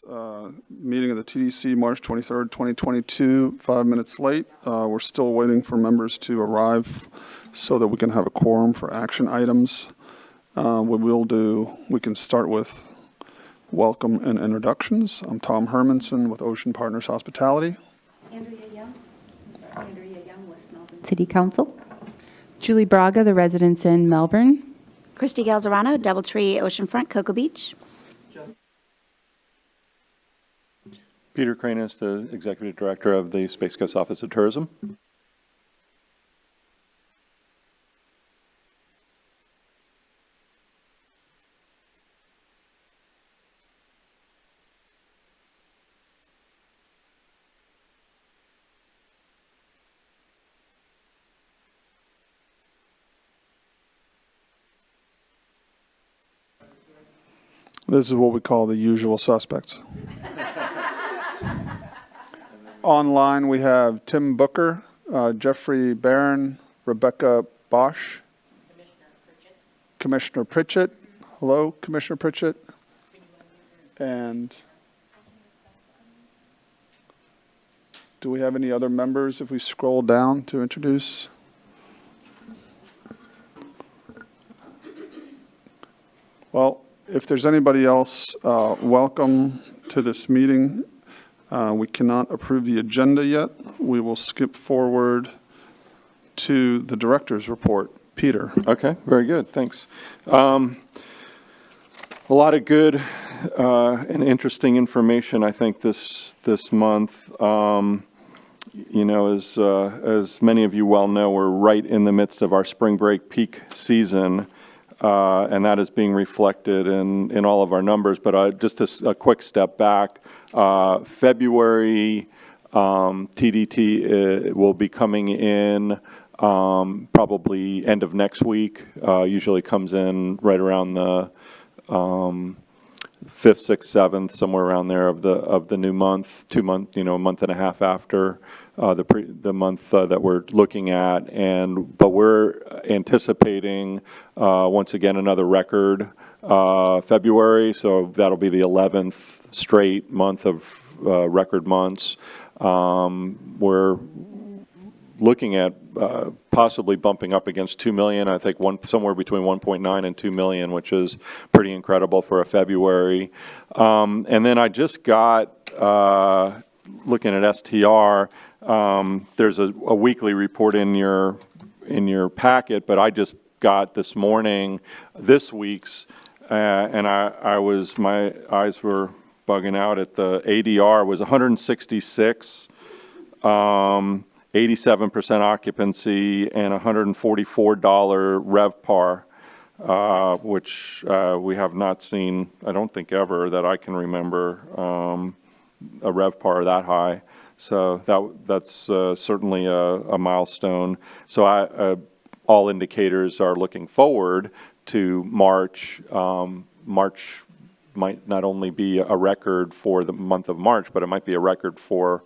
Meeting of the TDC, March 23rd, 2022, 5 minutes late. We're still waiting for members to arrive so that we can have a quorum for action items. We can start with welcome and introductions. I'm Tom Hermanson with Ocean Partners Hospitality. Andrea Young with Melbourne City Council. Julie Braga, the residents in Melbourne. Christy Galzerano, Doubletree Oceanfront, Cocoa Beach. Peter Cranis, the Executive Director of the Space Coast Office of Tourism. This is what we call the usual suspects. Online, we have Tim Booker, Jeffrey Barron, Rebecca Bosch, Commissioner Pritchett. Hello, Commissioner Pritchett. And do we have any other members if we scroll down to introduce? Well, if there's anybody else, welcome to this meeting. We cannot approve the agenda yet. We will skip forward to the director's report. Peter. Okay, very good. Thanks. A lot of good and interesting information, I think, this month. You know, as many of you well know, we're right in the midst of our spring break peak season. And that is being reflected in all of our numbers. But just a quick step back, February TDT will be coming in probably end of next week. Usually comes in right around the 5th, 6th, 7th, somewhere around there of the new month, 2 month, a month and a half after the month that we're looking at, but we're anticipating once again another record February, so that'll be the 11th straight month of record months. We're looking at possibly bumping up against 2 million. I think somewhere between 1.9 and 2 million, which is pretty incredible for a February. And then I just got looking at STR. There's a weekly report in your packet, but I just got this morning this week's, and my eyes were bugging out at the ADR was 166, 87% occupancy, and $144 RevPAR, which we have not seen, I don't think ever that I can remember, a RevPAR that high. So that's certainly a milestone. So all indicators are looking forward to March. March might not only be a record for the month of March, but it might be a record for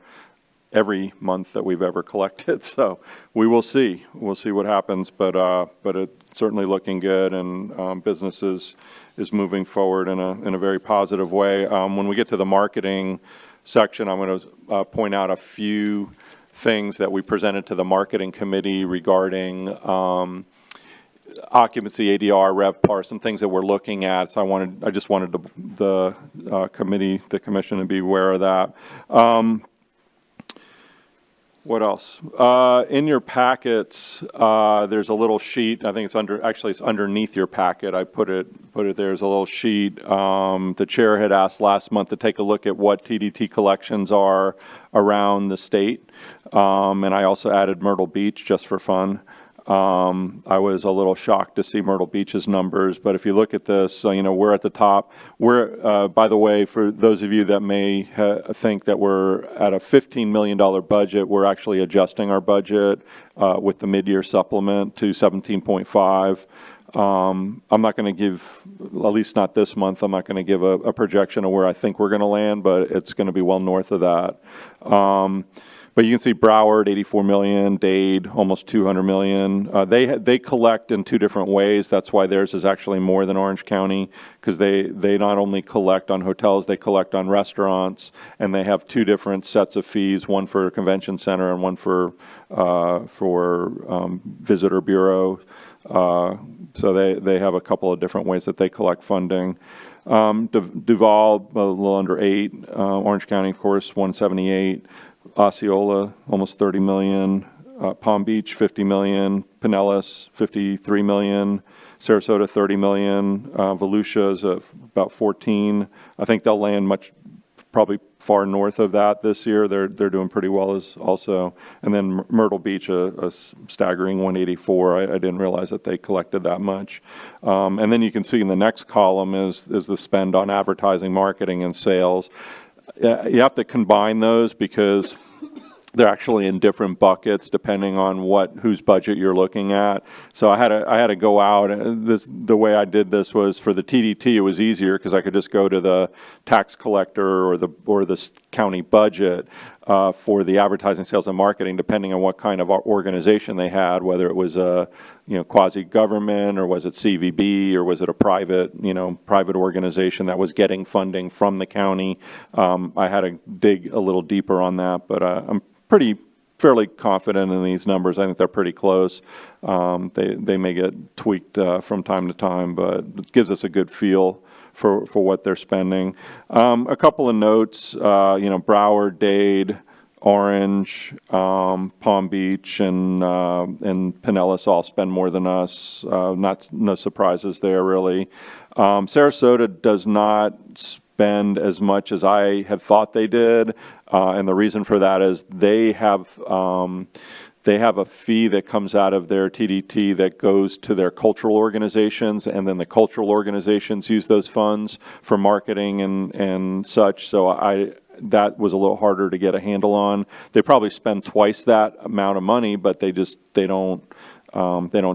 every month that we've ever collected. So we will see. We'll see what happens, but it's certainly looking good, and business is moving forward in a very positive way. When we get to the marketing section, I'm going to point out a few things that we presented to the marketing committee regarding occupancy, ADR, RevPAR, some things that we're looking at. So I just wanted the commission to be aware of that. What else? In your packets, there's a little sheet. I think it's underneath your packet. I put it there. There's a little sheet. The chair had asked last month to take a look at what TDT collections are around the state. And I also added Myrtle Beach just for fun. I was a little shocked to see Myrtle Beach's numbers, but if you look at this, we're at the top. We're, by the way, for those of you that may think that we're at a $15 million budget, we're actually adjusting our budget with the mid-year supplement to 17.5. I'm not going to give, at least not this month, I'm not going to give a projection of where I think we're going to land, but it's going to be well north of that. But you can see Broward, 84 million, Dade, almost 200 million. They collect in two different ways. That's why theirs is actually more than Orange County, because they not only collect on hotels, they collect on restaurants, and they have two different sets of fees, one for convention center and one for visitor bureau. So they have a couple of different ways that they collect funding. Duval, a little under 8. Orange County, of course, 178. Osceola, almost 30 million. Palm Beach, 50 million. Pinellas, 53 million. Sarasota, 30 million. Volusia is about 14. I think they'll land probably far north of that this year. They're doing pretty well also. And then Myrtle Beach, a staggering 184. I didn't realize that they collected that much. And then you can see in the next column is the spend on advertising, marketing, and sales. You have to combine those because they're actually in different buckets depending on whose budget you're looking at. So I had to go out. The way I did this was for the TDT. It was easier because I could just go to the tax collector or the county budget for the advertising, sales, and marketing, depending on what kind of organization they had, whether it was a quasi-government or was it CVB or was it a private organization that was getting funding from the county. I had to dig a little deeper on that, but I'm fairly confident in these numbers. I think they're pretty close. They may get tweaked from time to time, but it gives us a good feel for what they're spending. A couple of notes, Broward, Dade, Orange, Palm Beach, and Pinellas all spend more than us. No surprises there, really. Sarasota does not spend as much as I had thought they did, and the reason for that is they have a fee that comes out of their TDT that goes to their cultural organizations, and then the cultural organizations use those funds for marketing and such. So that was a little harder to get a handle on. They probably spend twice that amount of money, but they don't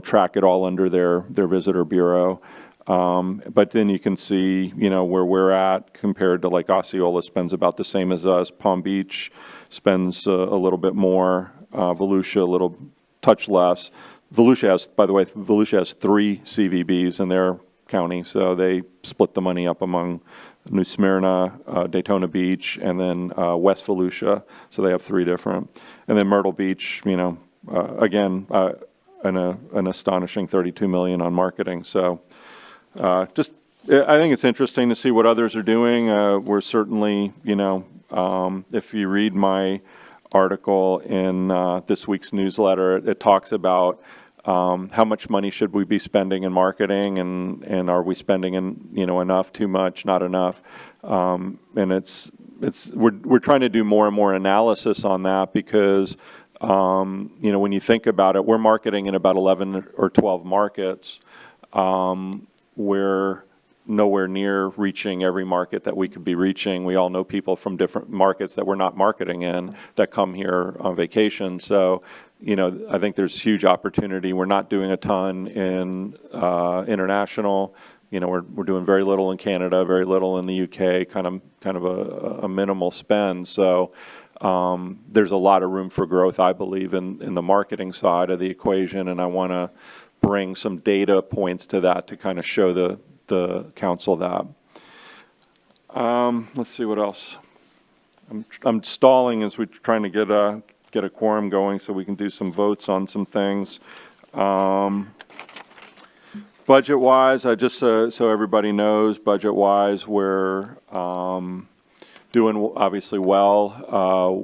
track it all under their visitor bureau. But then you can see, where we're at compared to like Osceola spends about the same as us. Palm Beach spends a little bit more. Volusia a little touch less. Volusia has 3 CVBs in their county, so they split the money up among New Smyrna, Daytona Beach, and then West Volusia. So they have 3 different. And then Myrtle Beach, again, an astonishing 32 million on marketing. So I think it's interesting to see what others are doing. We're certainly, if you read my article in this week's newsletter, it talks about how much money should we be spending in marketing, and are we spending enough, too much, not enough, and we're trying to do more and more analysis on that because when you think about it, we're marketing in about 11 or 12 markets. We're nowhere near reaching every market that we could be reaching. We all know people from different markets that we're not marketing in that come here on vacation. So, I think there's huge opportunity. We're not doing a ton in international. We're doing very little in Canada, very little in the UK, kind of a minimal spend. So there's a lot of room for growth, I believe, in the marketing side of the equation, and I want to bring some data points to that to kind of show the council that. Let's see what else. I'm stalling as we're trying to get a quorum going so we can do some votes on some things. Budget-wise, so everybody knows, budget-wise, we're doing obviously well.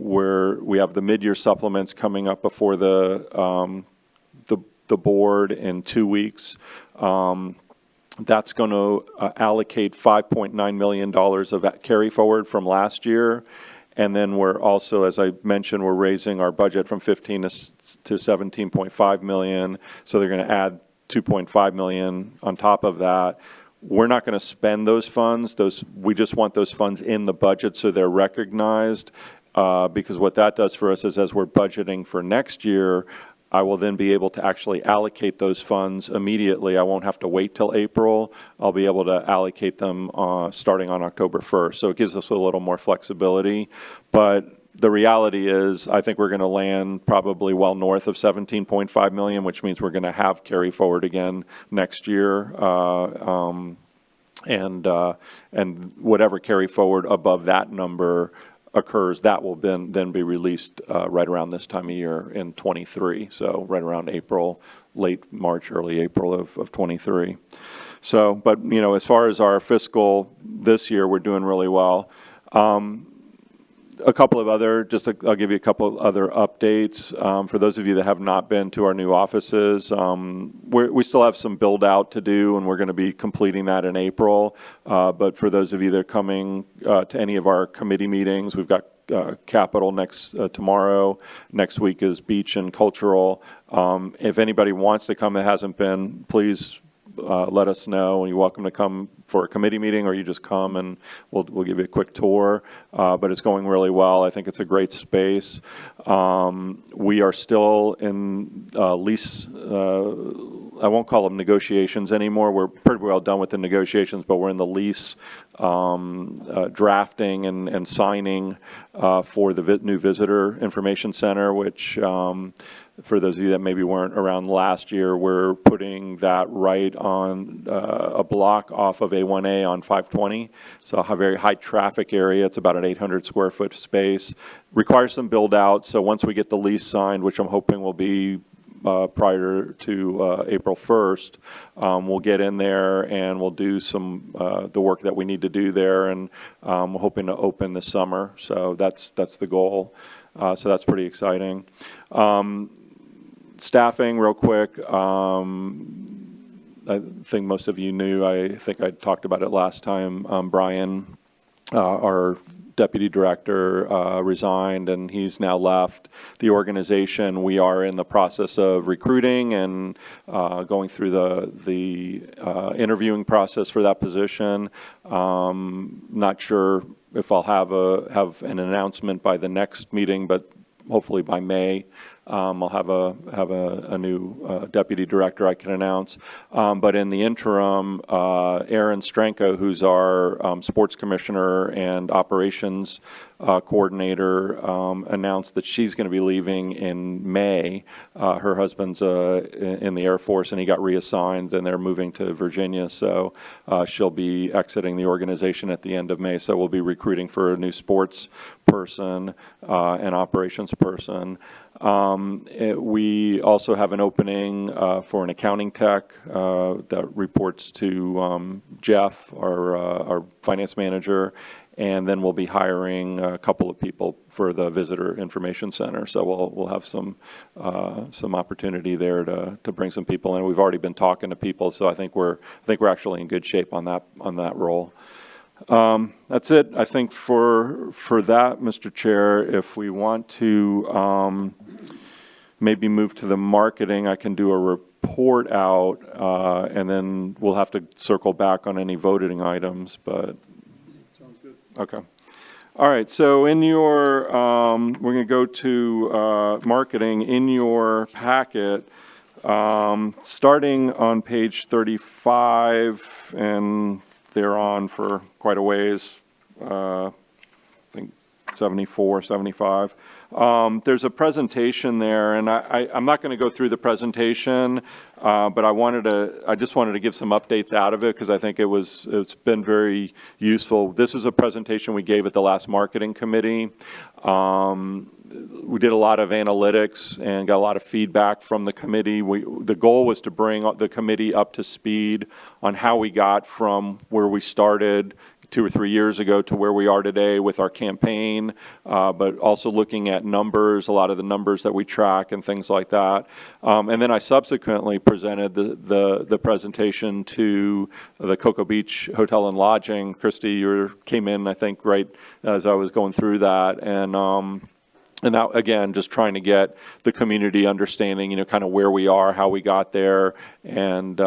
We have the mid-year supplements coming up before the board in 2 weeks. That's going to allocate $5.9 million of carry forward from last year. And then we're also, as I mentioned, we're raising our budget from 15 to 17.5 million. So they're going to add 2.5 million on top of that. We're not going to spend those funds. We just want those funds in the budget so they're recognized. Because what that does for us is as we're budgeting for next year, I will then be able to actually allocate those funds immediately. I won't have to wait till April. I'll be able to allocate them starting on October 1st. So it gives us a little more flexibility. But the reality is, I think we're going to land probably well north of 17.5 million, which means we're going to have carry forward again next year. And whatever carry forward above that number occurs, that will then be released right around this time of year in 23. So right around April, late March, early April of 23. So, but, you know, as far as our fiscal this year, we're doing really well. A couple of other, I'll give you a couple of other updates. For those of you that have not been to our new offices, we still have some build out to do, and we're going to be completing that in April. But for those of you that are coming to any of our committee meetings, we've got Capital tomorrow. Next week is Beach and Cultural. If anybody wants to come that hasn't been, please let us know. You're welcome to come for a committee meeting, or you just come and we'll give you a quick tour. But it's going really well. I think it's a great space. We are still in lease, I won't call them negotiations anymore. We're pretty well done with the negotiations, but we're in the lease drafting and signing for the new Visitor Information Center, which for those of you that maybe weren't around last year, we're putting that right on a block off of A1A on 520. So a very high traffic area. It's about an 800 square foot space. Requires some build out. So once we get the lease signed, which I'm hoping will be prior to April 1st, we'll get in there and we'll do some the work that we need to do there, and we're hoping to open this summer. So that's the goal. So that's pretty exciting. Staffing, real quick. I think most of you knew. I think I talked about it last time. Brian, our deputy director, resigned, and he's now left the organization. We are in the process of recruiting and going through the interviewing process for that position. Not sure if I'll have an announcement by the next meeting, but hopefully by May. I'll have a new deputy director I can announce. But in the interim, Erin Stranko, who's our sports commissioner and operations coordinator, announced that she's going to be leaving in May. Her husband's in the Air Force, and he got reassigned, and they're moving to Virginia. So she'll be exiting the organization at the end of May. So we'll be recruiting for a new sports person and operations person. We also have an opening for an accounting tech that reports to Jeff, our finance manager, and then we'll be hiring a couple of people for the Visitor Information Center. So we'll have some opportunity there to bring some people in. We've already been talking to people, so I think we're actually in good shape on that role. That's it, I think, for that, Mr. Chair. If we want to maybe move to the marketing, I can do a report out, and then we'll have to circle back on any voting items. But sounds good. Okay. All right. So in your, we're going to go to marketing. In your packet, starting on page 35 and they're on for quite a ways, I think 74, 75. There's a presentation there, and I'm not going to go through the presentation, but I just wanted to give some updates out of it because I think it's been very useful. This is a presentation we gave at the last marketing committee. We did a lot of analytics and got a lot of feedback from the committee. The goal was to bring the committee up to speed on how we got from where we started 2 or 3 years ago to where we are today with our campaign, but also looking at numbers, a lot of the numbers that we track and things like that. And then I subsequently presented the presentation to the Cocoa Beach Hotel and Lodging. Christy, you came in, I think, right as I was going through that. And that, again, just trying to get the community understanding, you know, kind of where we are, how we got there, and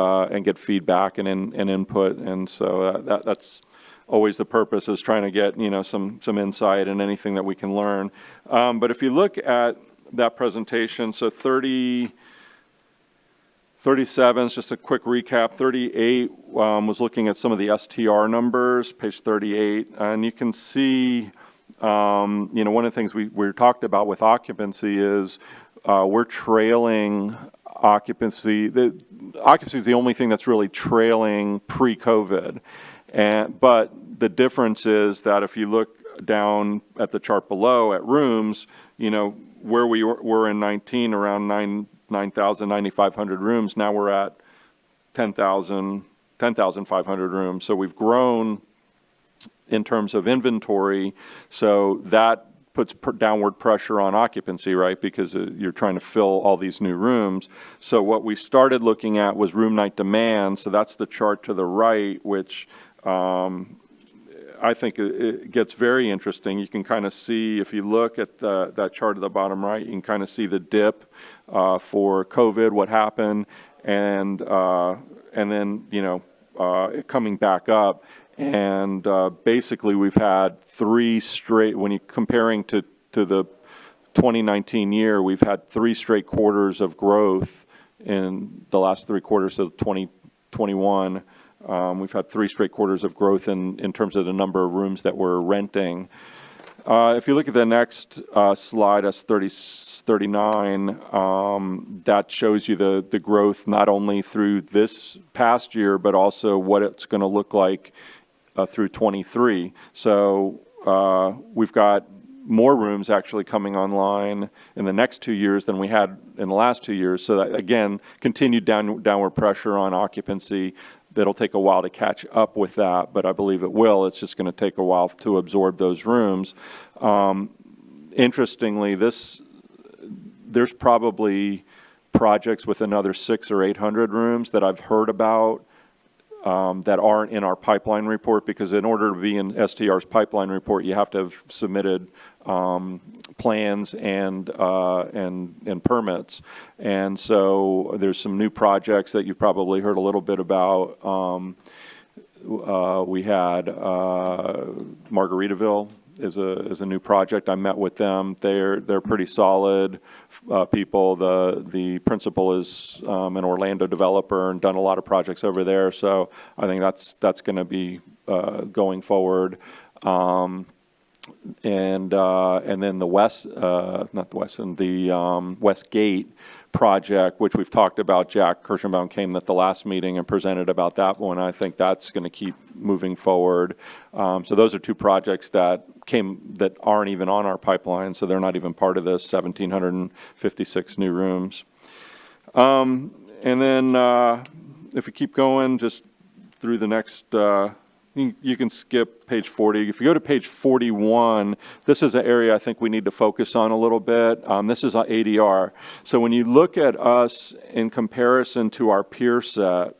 get feedback and input. And so that's always the purpose, is trying to get, you know, some insight and anything that we can learn. But if you look at that presentation, so 37 is just a quick recap. 38 was looking at some of the STR numbers, page 38, and you can see one of the things we talked about with occupancy is we're trailing occupancy. The occupancy is the only thing that's really trailing pre-COVID. But the difference is that if you look down at the chart below at rooms, where we were in 19, around 9,000, 9,500 rooms, now we're at 10,500 rooms. So we've grown in terms of inventory. So that puts downward pressure on occupancy, right? Because you're trying to fill all these new rooms. So what we started looking at was room night demand. So that's the chart to the right, which I think it gets very interesting. You can kind of see, if you look at that chart at the bottom right, you can kind of see the dip for COVID, what happened, and then coming back up. And basically, we've had 3 straight. When you're comparing to the 2019 year, we've had 3 straight quarters of growth in the last 3 quarters of 2021. We've had 3 straight quarters of growth in terms of the number of rooms that we're renting. If you look at the next slide, that's 39, that shows you the growth not only through this past year, but also what it's going to look like through 23. So we've got more rooms actually coming online in the next 2 years than we had in the last 2 years. So that, again, continued downward pressure on occupancy. That'll take a while to catch up with that, but I believe it will. It's just going to take a while to absorb those rooms. Interestingly, there's probably projects with another 600 or 800 rooms that I've heard about that aren't in our pipeline report, because in order to be in STR's pipeline report, you have to have submitted plans and permits. And so there's some new projects that you probably heard a little bit about. We had Margaritaville is a new project. I met with them. They're pretty solid people. The principal is an Orlando developer and done a lot of projects over there. So I think that's going to be going forward. And then the Westgate project, which we've talked about. Jack Kirschenbaum came at the last meeting and presented about that one. I think that's going to keep moving forward. So those are 2 projects that aren't even on our pipeline, so they're not even part of this 1,756 new rooms. And then if we keep going just through the next, you can skip page 40. If you go to page 41, this is an area I think we need to focus on a little bit. This is ADR. So when you look at us in comparison to our peer set,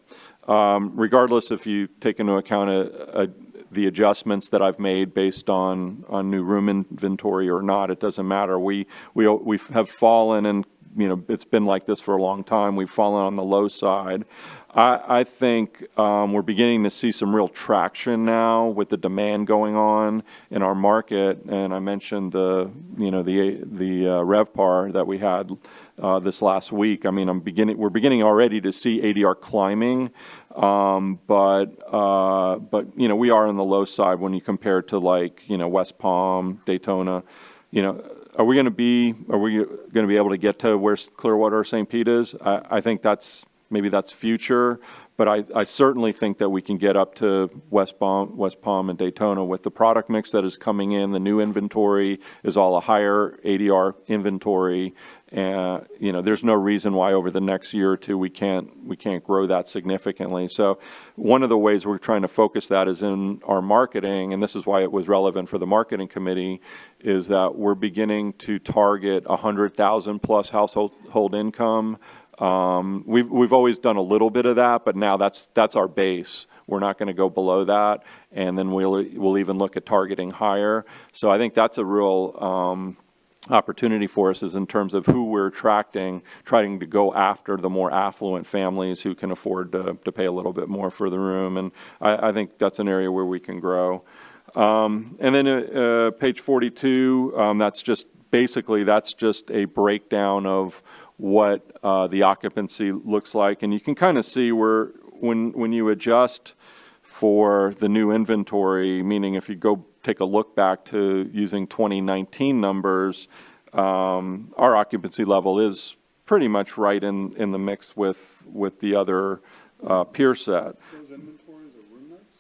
regardless if you take into account the adjustments that I've made based on new room inventory or not, it doesn't matter. We have fallen, and it's been like this for a long time. We've fallen on the low side. I think we're beginning to see some real traction now with the demand going on in our market. And I mentioned the RevPAR that we had this last week. I mean, we're beginning already to see ADR climbing, but we are on the low side when you compare to West Palm, Daytona. Are we going to be able to get to where Clearwater or St. Pete is? I think maybe that's future, but I certainly think that we can get up to West Palm and Daytona with the product mix that is coming in. The new inventory is all a higher ADR inventory, and there's no reason why over the next year or 2 we can't grow that significantly. So one of the ways we're trying to focus that is in our marketing, and this is why it was relevant for the marketing committee, is that we're beginning to target 100,000 plus household income. We've always done a little bit of that, but now that's our base. We're not going to go below that, and then we'll even look at targeting higher. So I think that's a real opportunity for us, is in terms of who we're attracting, trying to go after the more affluent families who can afford to pay a little bit more for the room, and I think that's an area where we can grow. And then page 42, that's just a breakdown of what the occupancy looks like. And you can kind of see where when you adjust for the new inventory, meaning if you go take a look back to using 2019 numbers, our occupancy level is pretty much right in the mix with the other peer set. Those inventories of room nights?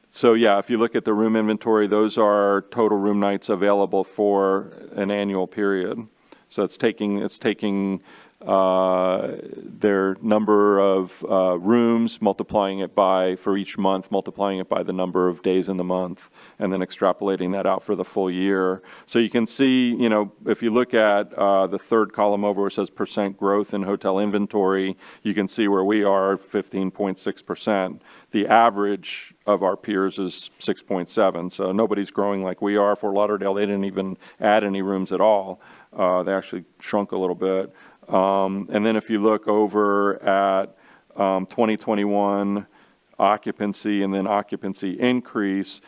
So yeah, if you look at the room inventory, those are total room nights available for an annual period. So it's taking their number of rooms, multiplying it by, for each month, multiplying it by the number of days in the month, and then extrapolating that out for the full year. So you can see, you know, if you look at the third column over where it says percent growth in hotel inventory, you can see where we are, 15.6%. The average of our peers is 6.7, so nobody's growing like we are. Fort Lauderdale, they didn't even add any rooms at all. They actually shrunk a little bit. And then if you look over at 2021 occupancy and then occupancy increase,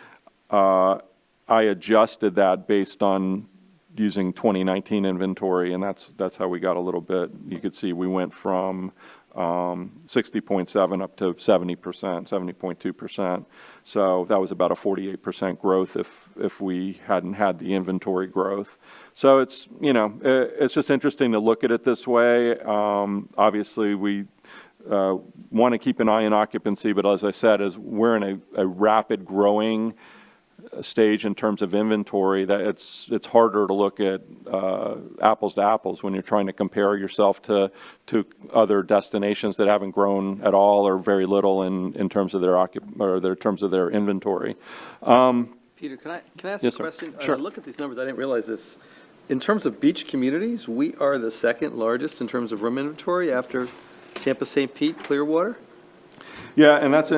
I adjusted that based on using 2019 inventory, and that's how we got a little bit. You could see we went from 60.7 up to 70%, 70.2%. So that was about a 48% growth if we hadn't had the inventory growth. So it's, you know, it's just interesting to look at it this way. Obviously, we want to keep an eye on occupancy, but as I said, as we're in a rapid growing stage in terms of inventory, that it's harder to look at apples to apples when you're trying to compare yourself to other destinations that haven't grown at all or very little in terms of their inventory. Peter, can I ask Yes, a sir. question? Sure. I look at these numbers, I didn't realize this. In terms of beach communities, we are the second largest in terms of room inventory after Tampa, St. Pete, Clearwater. Yeah, and that's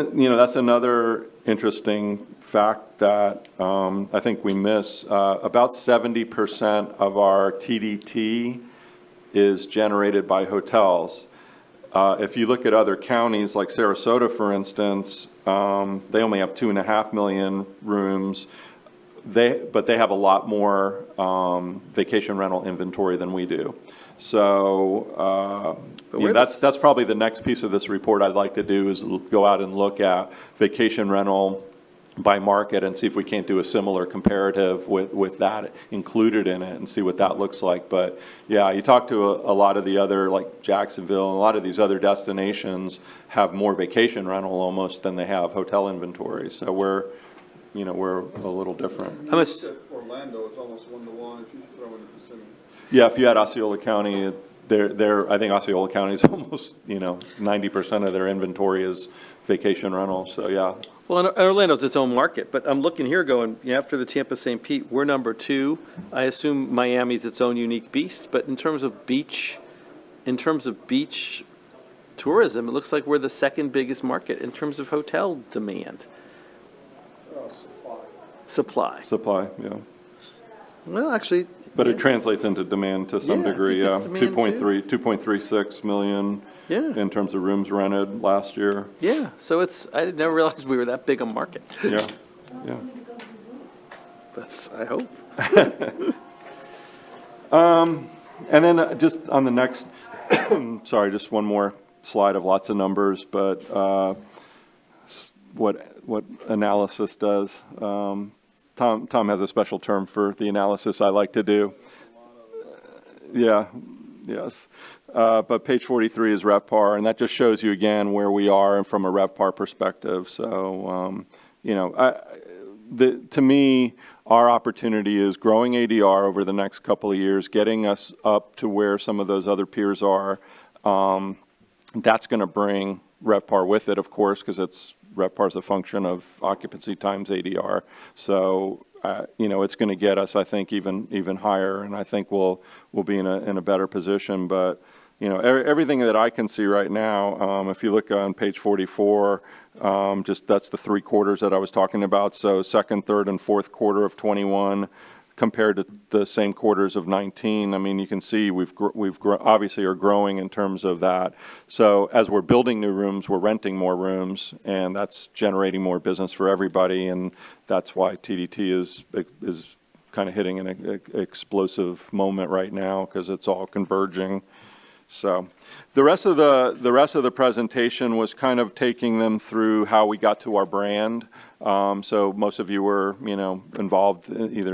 another interesting fact that I think we miss. About 70% of our TDT is generated by hotels. If you look at other counties like Sarasota, for instance, they only have 2.5 million rooms. But they have a lot more vacation rental inventory than we do. So you know, that's probably the next piece of this report I'd like to do, is go out and look at vacation rental by market and see if we can't do a similar comparative with that included in it and see what that looks like. But yeah, you talk to a lot of the other, like Jacksonville, and a lot of these other destinations have more vacation rental almost than they have hotel inventory. So we're a little different. How much? Orlando, it's almost 1-to-1 if you throw in the Kissimmee. Yeah, if you had Osceola County, I think Osceola County is almost, 90% of their inventory is vacation rental, so yeah. Well, and Orlando's its own market, but I'm looking here going, after the Tampa, St. Pete, we're number 2. I assume Miami's its own unique beast, but in terms of beach tourism, it looks like we're the second biggest market in terms of hotel demand. Supply. Supply, yeah. Well, actually. But yeah. it translates into demand to some Yeah, I degree, think yeah. it's demand, 2.36 million Yeah. in terms of rooms rented last year. Yeah, so I didn't never realize we were that big a market. Yeah, yeah. I hope. And then just on the next, sorry, just one more slide of lots of numbers, but what analysis does. Tom has a special term for the analysis I like to do. Yeah, yes. But page 43 is RevPAR, and that just shows you again where we are from a RevPAR perspective. So, to me, our opportunity is growing ADR over the next couple of years, getting us up to where some of those other peers are. That's going to bring RevPAR with it, of course, because RevPAR is a function of occupancy times ADR. So, it's going to get us, I think, even higher, and I think we'll be in a better position. But, everything that I can see right now, if you look on page 44, just that's the 3 quarters that I was talking about. So second, third, and fourth quarter of 21 compared to the same quarters of 19. I mean, you can see we've obviously are growing in terms of that. So as we're building new rooms, we're renting more rooms, and that's generating more business for everybody. And that's why TDT is kind of hitting an explosive moment right now, because it's all converging So the rest of the presentation was kind of taking them through how we got to our brand. So most of you were, either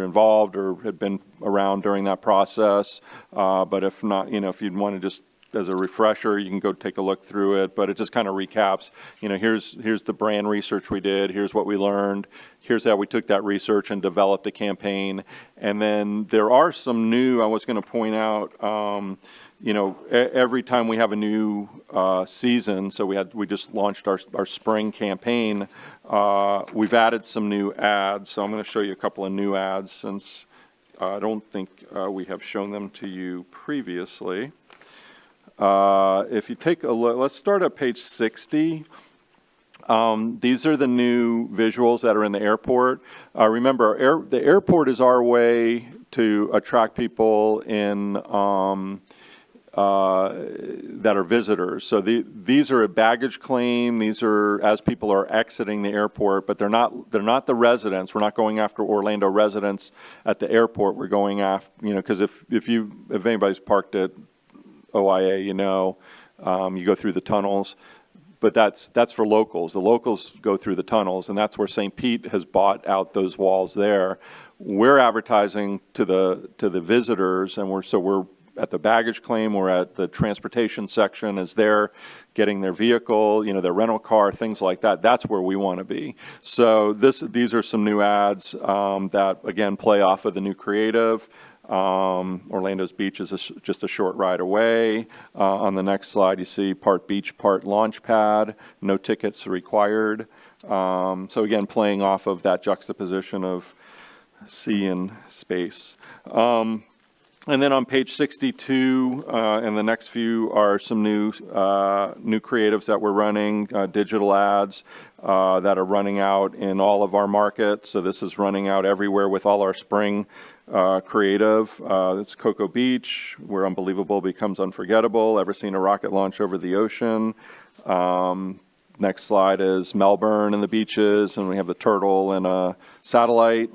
involved or had been around during that process. But if not, if you'd want to just as a refresher, you can go take a look through it, but it just kind of recaps, here's the brand research we did, here's what we learned, here's how we took that research and developed a campaign. And then there are some new, I was going to point out, every time we have a new season, so we just launched our spring campaign, we've added some new ads. So I'm going to show you a couple of new ads since I don't think we have shown them to you previously. If you take a look, let's start at page 60. These are the new visuals that are in the airport. Remember, the airport is our way to attract people in that are visitors. So these are a baggage claim. These are as people are exiting the airport, but they're not the residents. We're not going after Orlando residents at the airport. We're going after, because if anybody's parked at OIA, you go through the tunnels, but that's for locals. The locals go through the tunnels, and that's where St. Pete has bought out those walls there. We're advertising to the visitors, and we're at the baggage claim, we're at the transportation section as they're getting their vehicle, their rental car, things like that. That's where we want to be. So these are some new ads that, again, play off of the new creative. Orlando's beach is just a short ride away. On the next slide, you see part beach, part launch pad, no tickets required. So again, playing off of that juxtaposition of sea and space. And then on page 62, and the next few are some new creatives that we're running, digital ads that are running out in all of our markets. So this is running out everywhere with all our spring creative. It's Cocoa Beach, where unbelievable becomes unforgettable. Ever seen a rocket launch over the ocean? Next slide is Melbourne and the beaches, and we have the turtle and a satellite.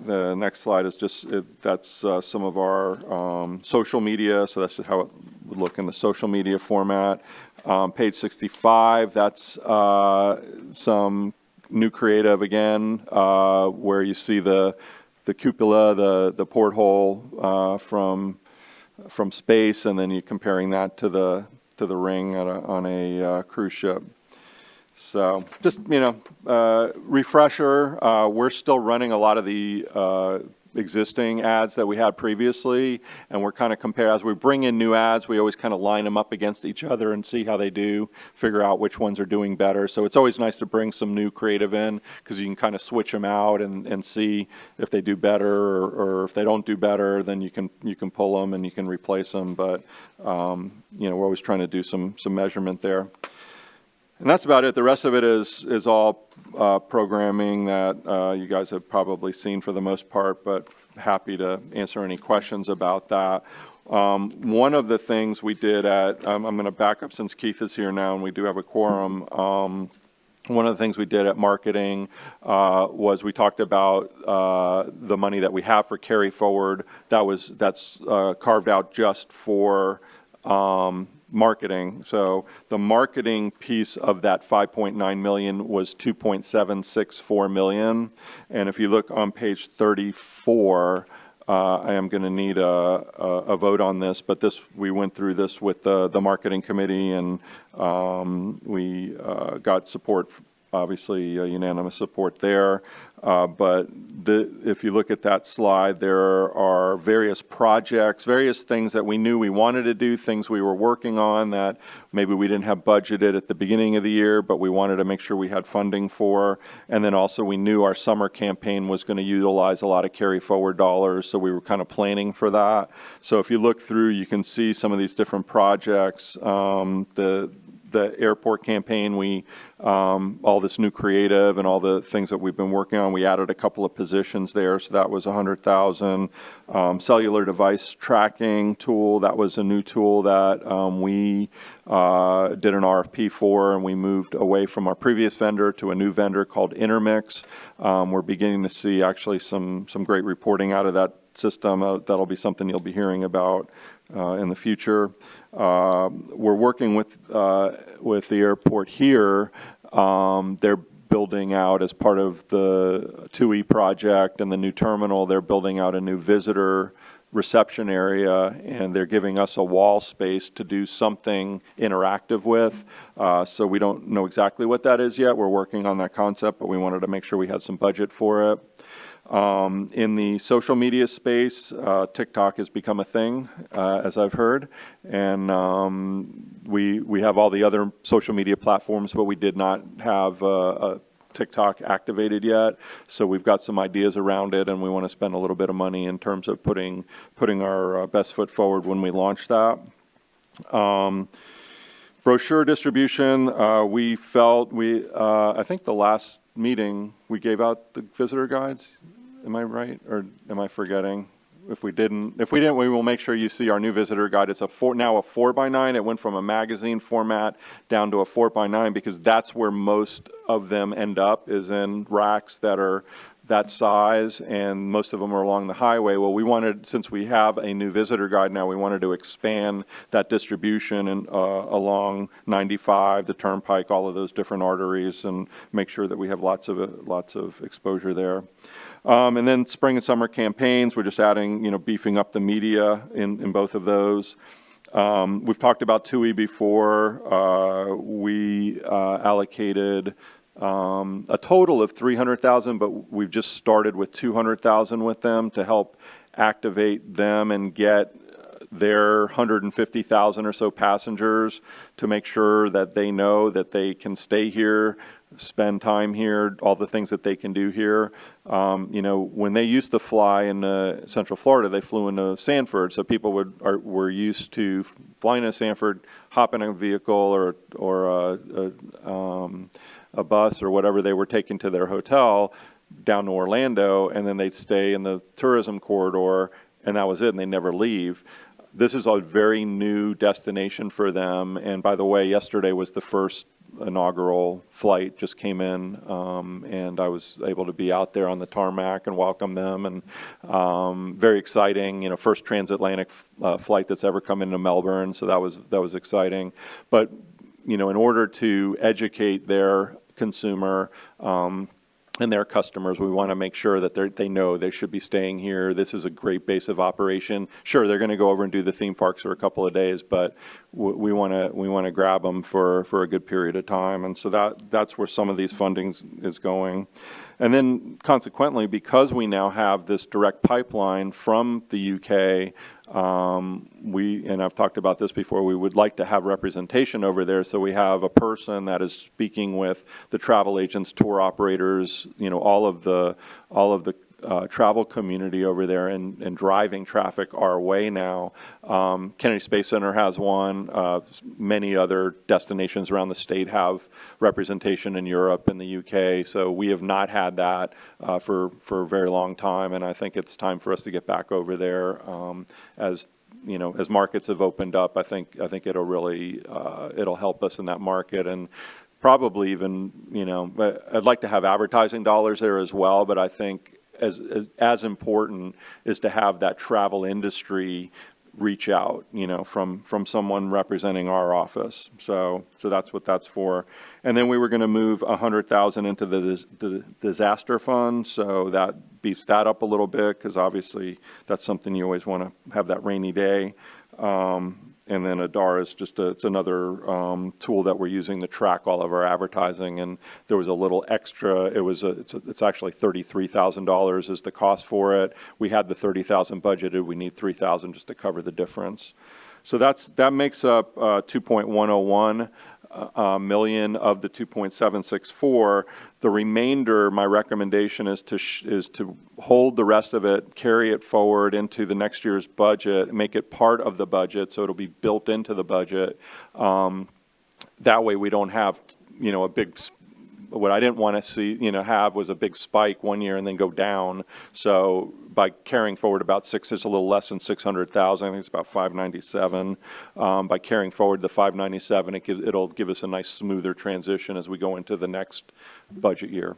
The next slide is that's some of our social media. So that's just how it would look in the social media format. Page 65, that's some new creative again, where you see the cupola, the porthole from space, and then you're comparing that to the ring on a cruise ship. So just, refresher, we're still running a lot of the existing ads that we had previously, and we're kind of as we bring in new ads, we always kind of line them up against each other and see how they do, figure out which ones are doing better. So it's always nice to bring some new creative in, because you can kind of switch them out and see if they do better, or if they don't do better, then you can pull them and you can replace them. But we're always trying to do some measurement there. And that's about it. The rest of it is all programming that you guys have probably seen for the most part, but happy to answer any questions about that. One of the things we did I'm going to back up since Keith is here now, and we do have a quorum. One of the things we did at marketing was we talked about the money that we have for carry forward. That's carved out just for marketing. So the marketing piece of that 5.9 million was 2.764 million. And if you look on page 34, I am going to need a vote on this, but we went through this with the marketing committee, and we got support, obviously unanimous support there. But if you look at that slide, there are various projects, various things that we knew we wanted to do, things we were working on that maybe we didn't have budgeted at the beginning of the year, but we wanted to make sure we had funding for. And then also we knew our summer campaign was going to utilize a lot of carry forward dollars, so we were kind of planning for that. So if you look through, you can see some of these different projects. The airport campaign, all this new creative and all the things that we've been working on, we added a couple of positions there, so that was $100,000. Cellular device tracking tool, that was a new tool that we did an RFP for, and we moved away from our previous vendor to a new vendor called Intermix. We're beginning to see actually some great reporting out of system. That'll be something you'll be hearing about in the future. We're working with the airport here. They're building out, as part of the 2E project and the new terminal, they're building out a new visitor reception area, and they're giving us a wall space to do something interactive with. So we don't know exactly what that is yet. We're working on that concept, but we wanted to make sure we had some budget for it. In the social media space, TikTok has become a thing, as I've heard, and we have all the other social media platforms, but we did not have a TikTok activated yet. So we've got some ideas around it, and we want to spend a little bit of money in terms of putting our best foot forward when we launch that. Brochure distribution, we felt I think the last meeting we gave out the visitor guides. Am I right, or am I forgetting? If we didn't, we will make sure you see our new visitor guide. It's now a 4x9. It went from a magazine format down to a 4x9 because that's where most of them end up, is in racks that are that size, and most of them are along the highway. Well, we wanted, since we have a new visitor guide now, we wanted to expand that distribution and along 95, the Turnpike, all of those different arteries, and make sure that we have lots of exposure there. And then spring and summer campaigns, we're just adding, beefing up the media in both of those. We've talked about 2E before. We allocated a total of $300,000, but we've just started with $200,000 with them to help activate them and get their 150,000 or so passengers to make sure that they know that they can stay here, spend time here, all the things that they can do here. When they used to fly in Central Florida, they flew into Sanford, so people were used to flying into Sanford, hop in a vehicle or a bus or whatever they were taking to their hotel down to Orlando, and then they'd stay in the tourism corridor, and that was it, and they never leave. This is a very new destination for them, and by the way, yesterday was the first inaugural flight, just came in, and I was able to be out there on the tarmac and welcome them, and very exciting, first transatlantic flight that's ever come into Melbourne, so that was exciting. But, in order to educate their consumer, and their customers, we want to make sure that they know they should be staying here. This is a great base of operation. Sure, they're going to go over and do the theme parks for a couple of days, but we want to grab them for a good period of time, and so that's where some of these fundings is going. And then consequently, because we now have this direct pipeline from the UK, and I've talked about this before, we would like to have representation over there, so we have a person that is speaking with the travel agents, tour operators, all of the travel community over there, and driving traffic our way now. Kennedy Space Center has one. Many other destinations around the state have representation in Europe and the UK, so we have not had that for a very long time, and I think it's time for us to get back over there. As markets have opened up, I think it'll really it'll help us in that market, and probably even I'd like to have advertising dollars there as well, but I think as important is to have that travel industry reach out, from someone representing our office. So that's what that's for. And then we were going to move $100,000 into the disaster fund, so that beefs that up a little bit, because obviously that's something you always want to have, that rainy day. And then Adara is it's another tool that we're using to track all of our advertising, and there was a little extra. It's actually $33,000 is the cost for it. We had the $30,000 budgeted. We need $3,000 just to cover the difference. So that makes up 2.101 million of the 2.764. The remainder, my recommendation is to hold the rest of it, carry it forward into the next year's budget, make it part of the budget, so it'll be built into the budget. That way we don't have, a big. What I didn't want to see, have was a big spike one year and then go down. So by carrying forward about it's a little less than 600,000. I think it's about 597. By carrying forward the 597, it'll give us a nice smoother transition as we go into the next budget year.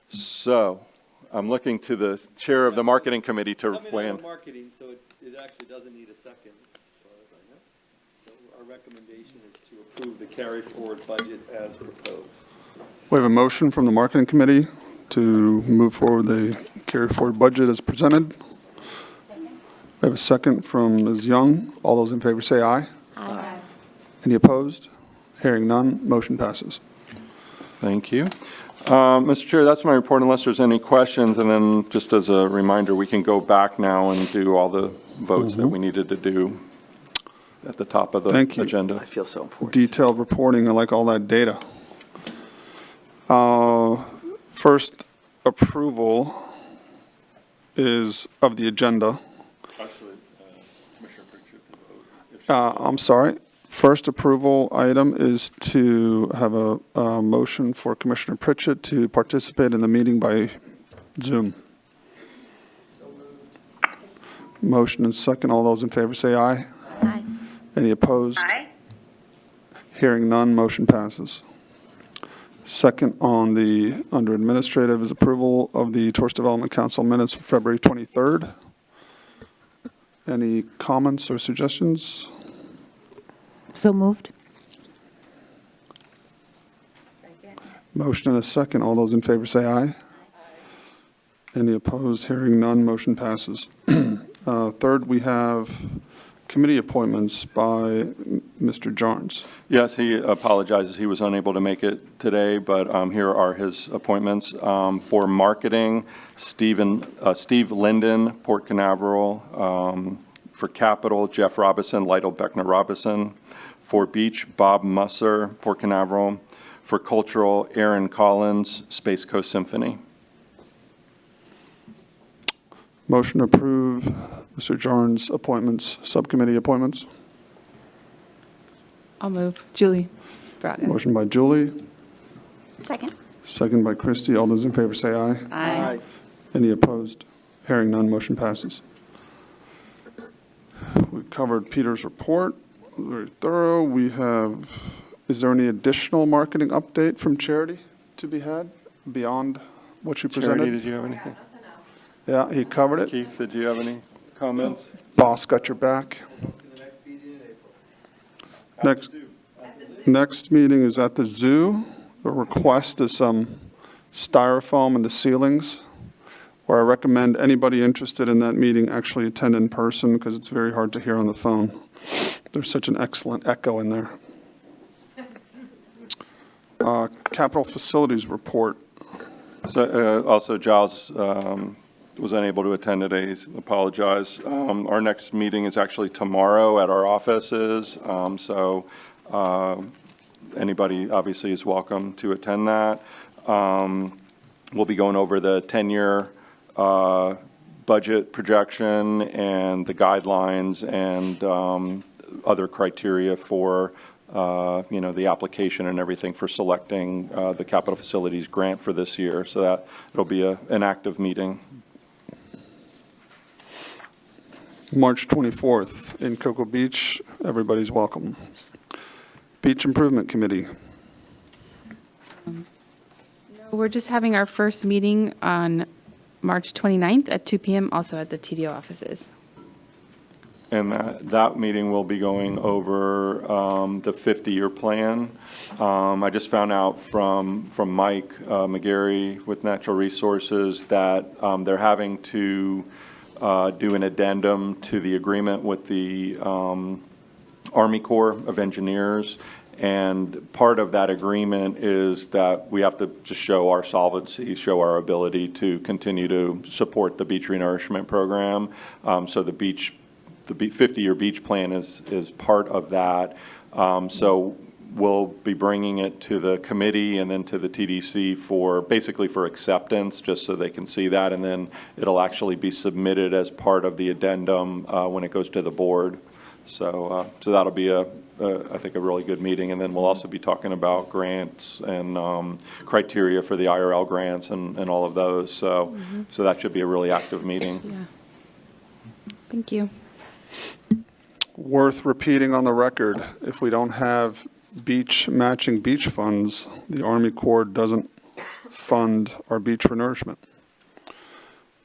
So I'm looking to the chair of the marketing committee to plan. marketing, so it actually doesn't need a second, as far as I know. So our recommendation is to approve the carry-forward budget as proposed. We have a motion from the marketing committee to move forward the carry-forward budget as presented. We have a second from Ms. Young. All those in favor say aye. Aye. Any opposed? Hearing none, motion passes. Thank you. Mr. Chair, that's my report unless there's any questions. And then just as a reminder, we can go back now and do all the votes that we needed to do at the top of the Thank you. agenda. I feel so important. Detailed reporting, I like all that data. First approval is of the agenda. Actually, Commissioner Pritchett to vote. I'm sorry. First approval item is to have a motion for Commissioner Pritchett to participate in the meeting by Zoom. Motion and second. All those in favor say aye. Aye. Any opposed? Aye. Hearing none, motion passes. Second on the, under administrative, is approval of the Tourist Development Council minutes for February 23rd. Any comments or suggestions? So moved. Motion and a second. All those in favor say aye. Any opposed? Hearing none, motion passes. Third, we have committee appointments by Mr. Jarnes. Yes, he apologizes. He was unable to make it today, but here are his appointments. For marketing, Steve Linden, Port Canaveral. For capital, Jeff Robinson, Lytle Beckner Robinson. For beach, Bob Musser, Port Canaveral. For cultural, Aaron Collins, Space Coast Symphony. Motion to approve Mr. Jarnes' appointments, subcommittee appointments. I'll move. Julie Braga. Motion by Julie, Second. second by Christie. All those in favor say aye. Aye. Any opposed? Hearing none, motion passes. We covered Peter's report, very thorough. We have, is there any additional marketing update from Charity to be had beyond what you Charity, presented? did you have anything? Yeah, he covered it. Keith, did you have any comments? Boss got your back. Next meeting is at the zoo. The request is some styrofoam in the ceilings, where I recommend anybody interested in that meeting actually attend in person because it's very hard to hear on the phone. There's such an excellent echo in there. Capital facilities report. So, also, Giles was unable to attend today. He's apologized. Our next meeting is actually tomorrow at our offices. So anybody obviously is welcome to attend that. We'll be going over the 10-year budget projection and the guidelines and other criteria for the application and everything for selecting the capital facilities grant for this year. So that it'll be an active meeting. March 24th in Cocoa Beach. Everybody's welcome. Beach Improvement Committee. We're just having our first meeting on March 29th at 2 p.m., also at the TDO offices. And that meeting will be going over the 50-year plan. I just found out from Mike McGarry with Natural Resources that they're having to do an addendum to the agreement with the Army Corps of Engineers. And part of that agreement is that we have to just show our solvency, show our ability to continue to support the beach renourishment program. So the 50-year beach plan is part of that. So we'll be bringing it to the committee and then to the TDC for basically for acceptance, just so they can see that. And then it'll actually be submitted as part of the addendum when it goes to the board. So that'll be I think a really good meeting. And then we'll also be talking about grants and criteria for the IRL grants and all of those. So that should be a really active meeting. Yeah. Thank you. Worth repeating on the record, if we don't have matching beach funds, the Army Corps doesn't fund our beach renourishment.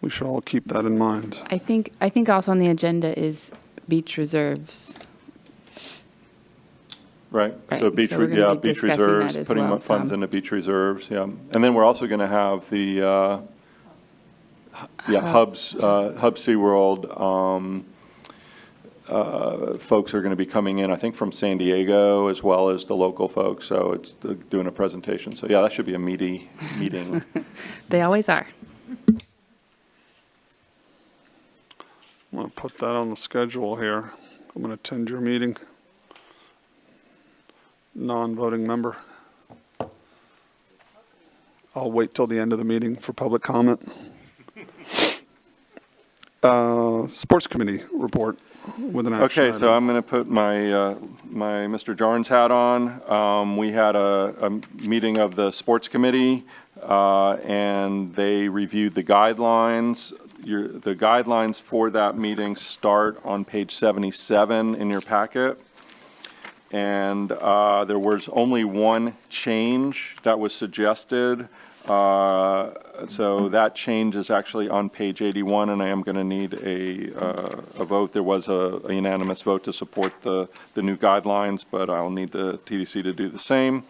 We should all keep that in mind. I think also on the agenda is beach reserves. Right, Right, so beach, so we're gonna be beach discussing that reserves, as putting well, funds Tom. into beach reserves, yeah. And then we're also going to have the, Hub SeaWorld, folks are going to be coming in, I think from San Diego, as well as the local folks, so it's doing a presentation. So yeah, that should be a meaty meeting. They always are. I'm going to put that on the schedule here. I'm going to attend your meeting. Non-voting member. I'll wait till the end of the meeting for public comment. Sports committee report with an action Okay, so item. I'm going to put my, my Mr. Jarnes hat on. We had a meeting of the sports committee, and they reviewed the guidelines. The guidelines for that meeting start on page 77 in your packet. And there was only one change that was suggested. So that change is actually on page 81, and I am going to need a vote. There was a unanimous vote to support the new guidelines, but I'll need the TDC to do the same.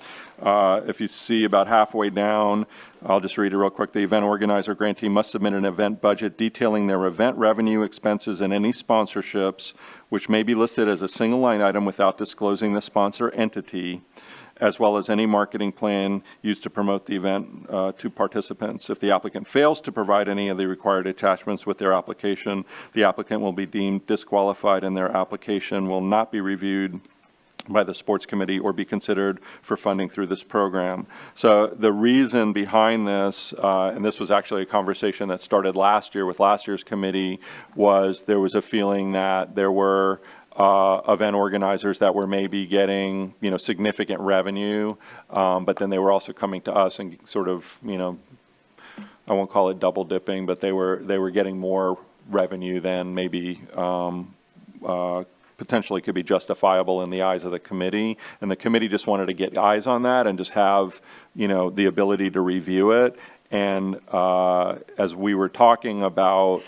If you see about halfway down, I'll just read it real quick. The event organizer grantee must submit an event budget detailing their event revenue, expenses, and any sponsorships, which may be listed as a single line item without disclosing the sponsor entity, as well as any marketing plan used to promote the event to participants. If the applicant fails to provide any of the required attachments with their application, the applicant will be deemed disqualified and their application will not be reviewed by the sports committee or be considered for funding through this program. So the reason behind this, and this was actually a conversation that started last year with last year's committee, was there was a feeling that there were event organizers that were maybe getting, significant revenue, but then they were also coming to us and sort of, I won't call it double dipping, but they were getting more revenue than maybe potentially could be justifiable in the eyes of the committee. And the committee just wanted to get eyes on that and just have, the ability to review it. And as we were talking about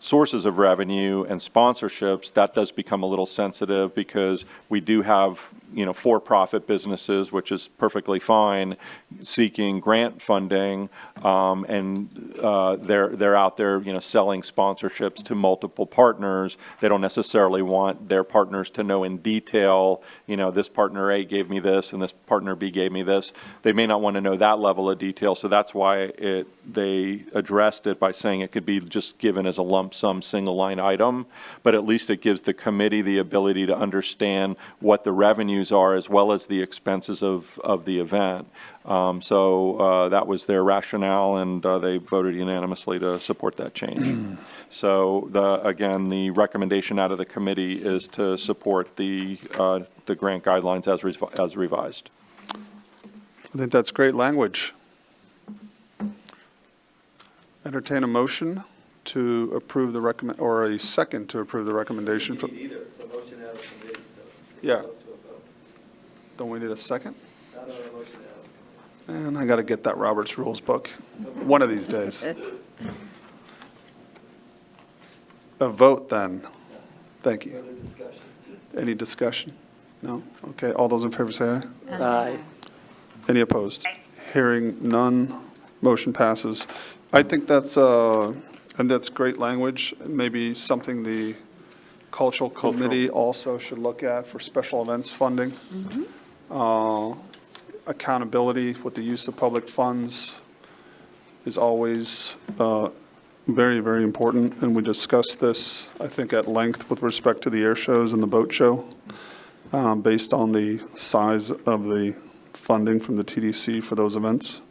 sources of revenue and sponsorships, that does become a little sensitive because we do have, for-profit businesses, which is perfectly fine, seeking grant funding, and they're out there, selling sponsorships to multiple partners. They don't necessarily want their partners to know in detail, this partner A gave me this and this partner B gave me this. They may not want to know that level of detail, so that's why they addressed it by saying it could be just given as a lump sum single line item, but at least it gives the committee the ability to understand what the revenues are as well as the expenses of the event. So that was their rationale, and they voted unanimously to support that change. So again, the recommendation out of the committee is to support the grant guidelines as revised. I think that's great language. Entertain a motion to approve the or a second to approve the recommendation. You don't need either. It's a motion out of committee, so it just Yeah. goes to a vote. Don't we need a second? Not on a motion out. And I got to get that Robert's Rules book one of these days. A vote then. Thank you. Further discussion. Any discussion? No? Okay, all those in favor say aye. Aye. Any opposed? Hearing none, motion passes. I think that's great language, maybe something the cultural committee also should look at for special events funding. Accountability with the use of public funds is always very, very important, and we discussed this, I think, at length with respect to the air shows and the boat show, based on the size of the funding from the TDC for those events.